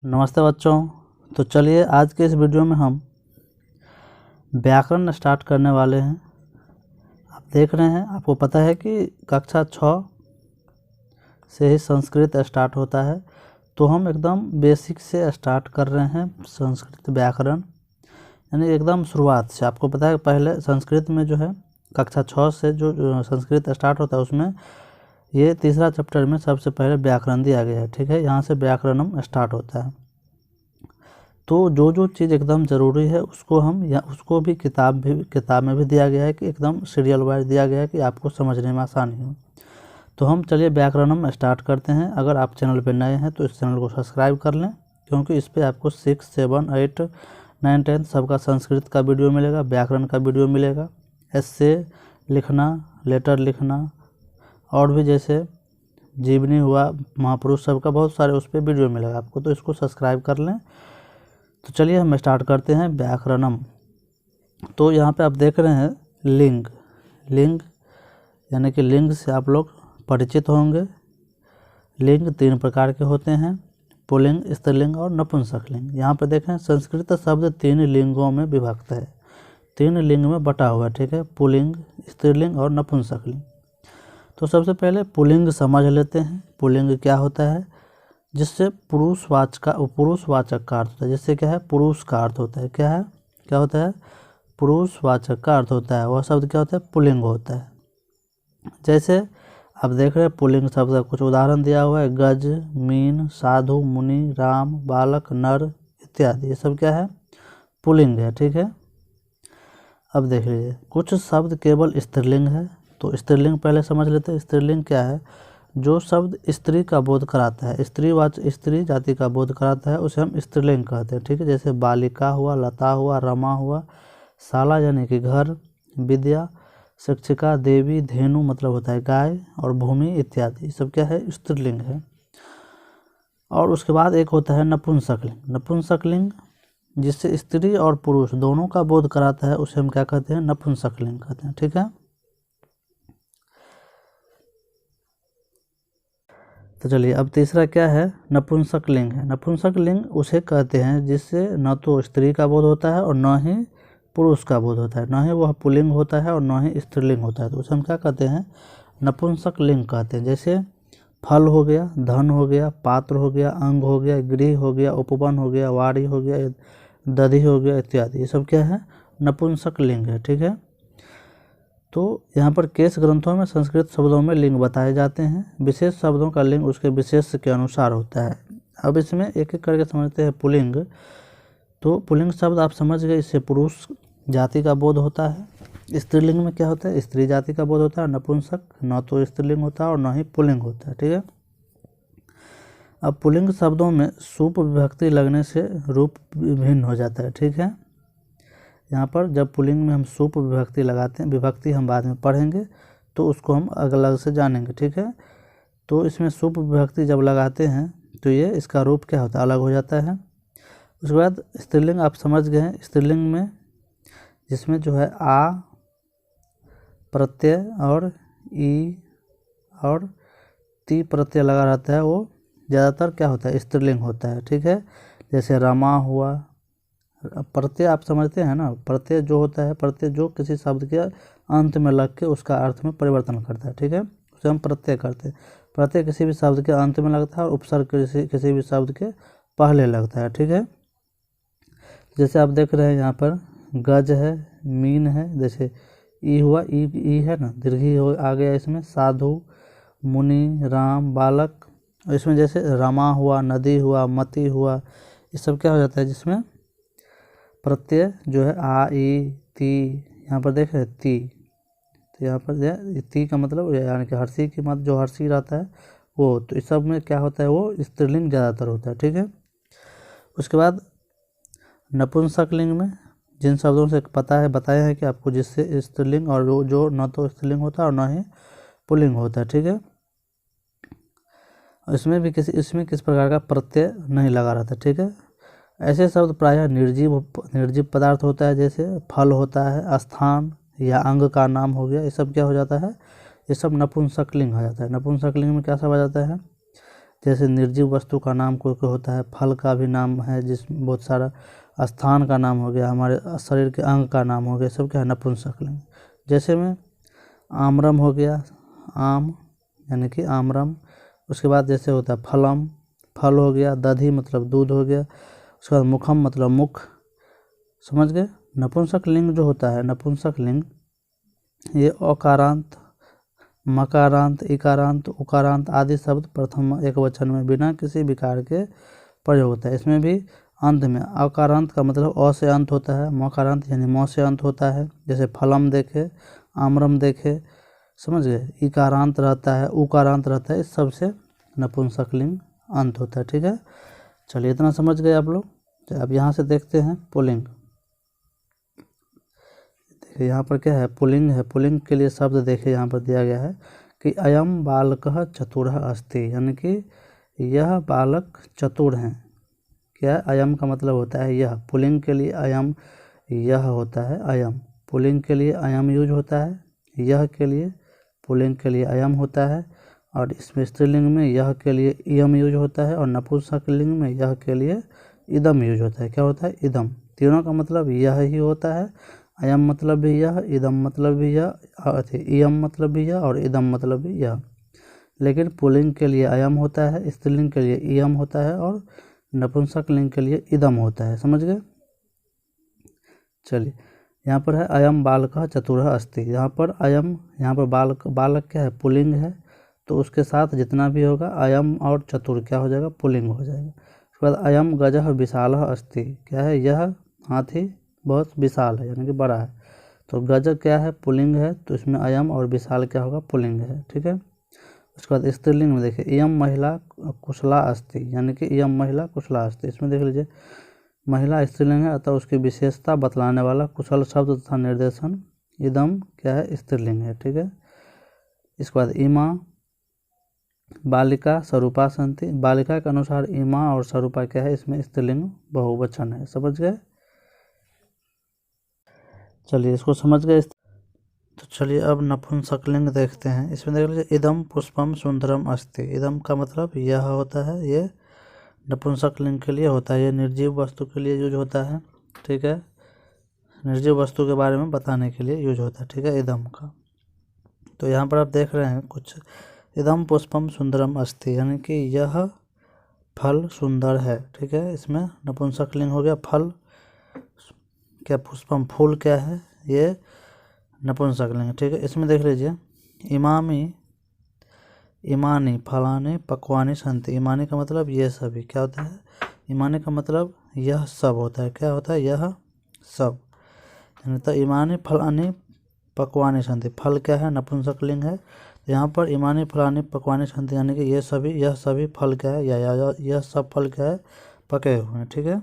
नमस्ते बच्चों। तो चलिए आज के इस वीडियो में हम व्याकरण स्टार्ट करने वाले हैं। आप देख रहे हैं, आपको पता है कि कक्षा 6 से ही संस्कृत स्टार्ट होता है, तो हम एकदम बेसिक से स्टार्ट कर रहे हैं संस्कृत व्याकरण, यानी एकदम शुरुआत से। आपको पता है पहले संस्कृत में जो है कक्षा 6 से जो संस्कृत स्टार्ट होता है उसमें ये तीसरा चैप्टर में सबसे पहले व्याकरण दिया गया है। ठीक है, यहाँ से व्याकरणम स्टार्ट होता है। तो जो जो चीज़ एकदम ज़रूरी है उसको हम या उसको भी किताब में भी दिया गया है कि एकदम सीरियल वाइज दिया गया है कि आपको समझने में आसानी हो। तो हम चलिए व्याकरणम स्टार्ट करते हैं। अगर आप चैनल पर नए हैं तो इस चैनल को सब्सक्राइब कर लें, क्योंकि इस पर आपको 6, 7, 8, 9, 10 सबका संस्कृत का वीडियो मिलेगा, व्याकरण का वीडियो मिलेगा, एस्से लिखना, लेटर लिखना, और भी जैसे जीवनी हुआ, महापुरुष सबका बहुत सारे उस पर वीडियो मिलेगा आपको, तो इसको सब्सक्राइब कर लें। तो चलिए हम स्टार्ट करते हैं व्याकरणम। तो यहाँ पे आप देख रहे हैं लिंग यानी कि लिंग से आप लोग परिचित होंगे। लिंग 3 प्रकार के होते हैं, पुल्लिंग, स्त्रीलिंग और नपुंसक लिंग। यहाँ पे देखें संस्कृत शब्द 3 लिंगों में विभक्त है, 3 लिंग में बटा हुआ है। ठीक है, पुल्लिंग, स्त्रीलिंग और नपुंसक लिंग। तो सबसे पहले पुल्लिंग समझ लेते हैं। पुल्लिंग क्या होता है? जिससे पुरुषवाचक का अर्थ होता है, जिससे क्या है पुरुष का अर्थ होता है। क्या होता है? पुरुषवाचक का अर्थ होता है। वह शब्द क्या होता है? पुल्लिंग होता है। जैसे आप देख रहे हैं पुल्लिंग शब्द का कुछ उदाहरण दिया हुआ है, गज, मीन, साधु, मुनि, राम, बालक, नर इत्यादि। ये सब क्या है? पुल्लिंग है। ठीक है, अब देख लीजिए कुछ शब्द केवल स्त्रीलिंग है। तो स्त्रीलिंग पहले समझ लेते हैं। स्त्रीलिंग क्या है? जो शब्द स्त्री का बोध कराता है, स्त्री जाति का बोध कराता है, उसे हम स्त्रीलिंग कहते हैं। ठीक है, जैसे बालिका हुआ, लता हुआ, रमा हुआ, शाला यानी कि घर, विद्या, शिक्षिका, देवी, धेनु मतलब होता है गाय, और भूमि इत्यादि। ये सब क्या है? स्त्रीलिंग है। और उसके बाद एक होता है नपुंसकलिंग। नपुंसकलिंग जिससे स्त्री और पुरुष दोनों का बोध कराता है, उसे हम क्या कहते हैं? नपुंसकलिंग कहते हैं। ठीक है, तो चलिए अब तीसरा क्या है? नपुंसक लिंग है। नपुंसक लिंग उसे कहते हैं जिससे न तो स्त्री का बोध होता है और न ही पुरुष का बोध होता है, न ही वह पुल्लिंग होता है और न ही स्त्रीलिंग होता है। तो उसे हम क्या कहते हैं? नपुंसक लिंग कहते हैं। जैसे फल हो गया, धन हो गया, पात्र हो गया, अंग हो गया, गृह हो गया, उपवन हो गया, वाड़ी हो गया, दधि हो गया इत्यादि। ये सब क्या है? नपुंसक लिंग है। ठीक है, तो यहाँ पर केस ग्रंथों में संस्कृत शब्दों में लिंग बताए जाते हैं। विशेष शब्दों का लिंग उसके विशेष के अनुसार होता है। अब इसमें एक एक करके समझते हैं। पुल्लिंग, तो पुल्लिंग शब्द आप समझ गए, इससे पुरुष जाति का बोध होता है। स्त्रीलिंग में क्या होता है? स्त्री जाति का बोध होता है। नपुंसक न तो स्त्रीलिंग होता है और न ही पुल्लिंग होता है। ठीक है, अब पुल्लिंग शब्दों में सुप विभक्ति लगने से रूप भिन्न हो जाता है। ठीक है, यहाँ पर जब पुल्लिंग में हम सुप विभक्ति लगाते हैं, विभक्ति हम बाद में पढ़ेंगे तो उसको हम अलग से जानेंगे। ठीक है, तो इसमें सुप विभक्ति जब लगाते हैं तो ये इसका रूप क्या होता है? अलग हो जाता है। उसके बाद स्त्रीलिंग आप समझ गए हैं। स्त्रीलिंग में जिसमें जो है आ प्रत्यय और ई और ती प्रत्यय लगा रहता है, वो ज़्यादातर क्या होता है? स्त्रीलिंग होता है। ठीक है, जैसे रमा हुआ। प्रत्यय आप समझते हैं ना, प्रत्यय जो होता है, प्रत्यय जो किसी शब्द के अंत में लग के उसका अर्थ में परिवर्तन करता है। ठीक है, उसे हम प्रत्यय करते हैं। प्रत्यय किसी भी शब्द के अंत में लगता है और उपसर्ग किसी भी शब्द के पहले लगता है। ठीक है, जैसे आप देख रहे हैं यहाँ पर गज है, मीन है, जैसे ई हुआ, ई है ना, दीर्घी हो आ गया इसमें, साधु, मुनि, राम, बालक। इसमें जैसे रमा हुआ, नदी हुआ, मति हुआ, ये सब क्या हो जाता है? जिसमें प्रत्यय जो है आ, ई, ती, यहाँ पर देख रहे ती, तो यहाँ पर ती का मतलब यानी कि हर्षी की मत जो हर्षी रहता है वो, तो इस सब में क्या होता है? वो स्त्रीलिंग ज़्यादातर होता है। ठीक है, उसके बाद नपुंसक लिंग में जिन शब्दों से पता है बताया है कि आपको, जिससे स्त्रीलिंग और जो न तो स्त्रीलिंग होता है और न ही पुल्लिंग होता है। ठीक है, इसमें किस प्रकार का प्रत्यय नहीं लगा रहता। ठीक है, ऐसे शब्द प्रायः निर्जीव पदार्थ होता है, जैसे फल होता है, स्थान या अंग का नाम हो गया। ये सब क्या हो जाता है? ये सब नपुंसकलिंग हो जाता है। नपुंसकलिंग में क्या सब आ जाता है? जैसे निर्जीव वस्तु का नाम कोई कोई होता है, फल का भी नाम है, जिसमें बहुत सारा, स्थान का नाम हो गया, हमारे शरीर के अंग का नाम हो गया, सब क्या है नपुंसकलिंग। जैसे में आम्रम हो गया, आम यानी कि आम्रम। उसके बाद जैसे होता है फलम, फल हो गया। दधी मतलब दूध हो गया। उसके बाद मुखम मतलब मुख, समझ गए। नपुंसक लिंग जो होता है, नपुंसक लिंग ये अकारांत, मकारांत, इकारांत, उकारांत आदि शब्द प्रथम एक वचन में बिना किसी विकार के प्रयोग होता है। इसमें भी अंत में अकारांत का मतलब अ से अंत होता है, मकारांत यानी म से अंत होता है। जैसे फलम देखे, आम्रम देखे, समझ गए। इकारांत रहता है, उकारांत रहता है, इस सब से नपुंसक लिंग अंत होता है। ठीक है, चलिए इतना समझ गए आप लोग। अब यहाँ से देखते हैं पुल्लिंग। देखिए यहाँ पर क्या है, पुल्लिंग है। पुल्लिंग के लिए शब्द देखिए यहाँ पर दिया गया है कि अयम बालकः चतुरः अस्ति, यानी कि यह बालक चतुर हैं। क्या है, अयम का मतलब होता है यह। पुल्लिंग के लिए अयम यह होता है, अयम। पुल्लिंग के लिए अयम यूज होता है, यह के लिए, पुल्लिंग के लिए अयम होता है। और इसमें स्त्रीलिंग में यह के लिए इयम यूज होता है, और नपुंसक लिंग में यह के लिए इदम यूज होता है। क्या होता है, इदम। तीनों का मतलब यह ही होता है। अयम मतलब भी यह, इदम मतलब भी यह, इयम मतलब भी यह, और इदम मतलब भी यह। लेकिन पुल्लिंग के लिए अयम होता है, स्त्रीलिंग के लिए इयम होता है, और नपुंसक लिंग के लिए इदम होता है। समझ गए। चलिए यहाँ पर है अयम बालकः चतुरः अस्ति। यहाँ पर अयम, यहाँ पर बालक, बालक क्या है, पुल्लिंग है, तो उसके साथ जितना भी होगा अयम और चतुर क्या हो जाएगा, पुल्लिंग हो जाएगा। उसके बाद अयम गजः विशालः अस्ति। क्या है, यह हाथी बहुत विशाल है, यानी कि बड़ा है। तो गज क्या है, पुल्लिंग है, तो इसमें अयम और विशाल क्या होगा, पुल्लिंग है। ठीक है। उसके बाद स्त्रीलिंग में देखिए इयम महिला कुशला अस्ति, यानी कि इयम महिला कुशला अस्ति। इसमें देख लीजिए महिला स्त्रीलिंग है, अतः उसकी विशेषता बतलाने वाला कुशल शब्द तथा निर्देशन इदम क्या है, स्त्रीलिंग है। ठीक है। इसके बाद इमा बालिका स्वरूपा संति। बालिका के अनुसार इमा और स्वरूपा क्या है, इसमें स्त्रीलिंग बहुवचन है। समझ गए। चलिए इसको समझ गए। तो चलिए अब नपुंसकलिंग देखते हैं। इसमें देख लीजिए इदम पुष्पम सुंदरम अस्ति। इदम का मतलब यह होता है, ये नपुंसकलिंग के लिए होता है, ये निर्जीव वस्तु के लिए यूज होता है। ठीक है, निर्जीव वस्तु के बारे में बताने के लिए यूज होता है। ठीक है, इदम का। तो यहाँ पर आप देख रहे हैं कुछ, इदम पुष्पम सुंदरम अस्ति, यानी कि यह फल सुंदर है। ठीक है, इसमें नपुंसकलिंग हो गया फल। क्या, पुष्पम फूल क्या है, ये नपुंसकलिंग। ठीक है, इसमें देख लीजिए इमामी इमानी फलाने पकवानी संति। इमानी का मतलब ये सभी क्या होता है, इमानी का मतलब यह सब होता है। क्या होता है, यह सब। तो इमानी फलानी पकवानी संति, फल क्या है, नपुंसकलिंग है। तो यहाँ पर इमानी फलानी पकवानी संति, यानी कि ये सभी, यह सभी फल क्या है, यह सब फल क्या है, पके हुए हैं। ठीक है,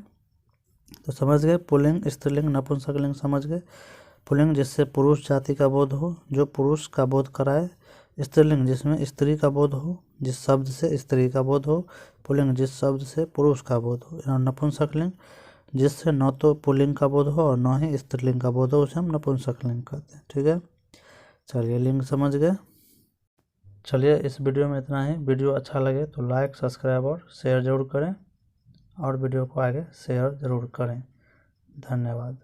तो समझ गए पुल्लिंग, स्त्रीलिंग, नपुंसकलिंग समझ गए। पुल्लिंग जिससे पुरुष जाति का बोध हो, जो पुरुष का बोध कराए। स्त्रीलिंग जिसमें स्त्री का बोध हो, जिस शब्द से स्त्री का बोध हो। पुल्लिंग जिस शब्द से पुरुष का बोध हो। और नपुंसकलिंग जिससे न तो पुल्लिंग का बोध हो और न ही स्त्रीलिंग का बोध हो, उसे हम नपुंसकलिंग कहते हैं। ठीक है, चलिए लिंग समझ गए। चलिए इस वीडियो में इतना ही। वीडियो अच्छा लगे तो लाइक, सब्सक्राइब और शेयर ज़रूर करें, और वीडियो को आगे शेयर ज़रूर करें। धन्यवाद।